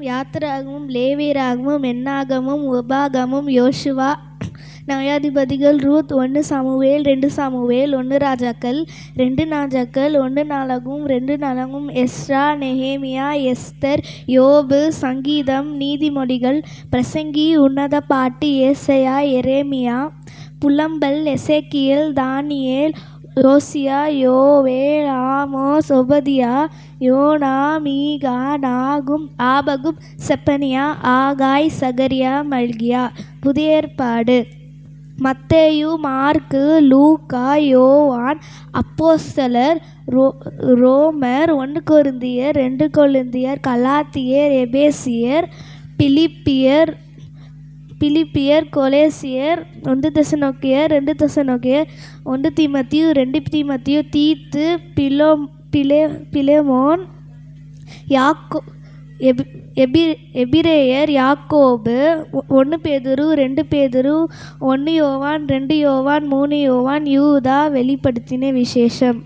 யாத்திராகமும் லேவியராகமும் என்னாகமும் உபாகமும் யோசுவா நியாயாதிபதிகள் Ruth 1 Samuel 2 Samuel 1 ராஜாக்கள் 2 ராஜாக்கள் 1 நாளாகமும் 2 நாளாகமும் எஸ்ரா நெகேமியா எஸ்தர் யோபு சங்கீதம் நீதிமொழிகள் பிரசங்கி உன்னத பாட்டு ஏசாயா எரேமியா புலம்பல் எசேக்கியேல் தானியேல் யோசியா யோவேல் ஆமோஸ் ஒபதியா யோனா மீகா நாகும் ஆபகும் செப்பனியா ஆகாய் சகரியா மல்கியா. புதிய ஏற்பாடு மத்தேயு மார்க்கு லூக்கா யோவான் அப்போஸ்தலர் ரோமர் 1 கொரிந்தியர் 2 கொரிந்தியர் கலாத்தியர் எபேசியர் பிலிப்பியர் கொலேசியர் 1 தெசலோனிக்கேயர் 2 தெசலோனிக்கேயர் 1 தீமோத்தேயு 2 தீமோத்தேயு தீத்து பிலேமோன் எபிரேயர் யாக்கோபு 1 பேதுரு 2 பேதுரு 1 யோவான் 2 யோவான் 3 யோவான் யூதா வெளிப்படுத்தின விசேஷம்.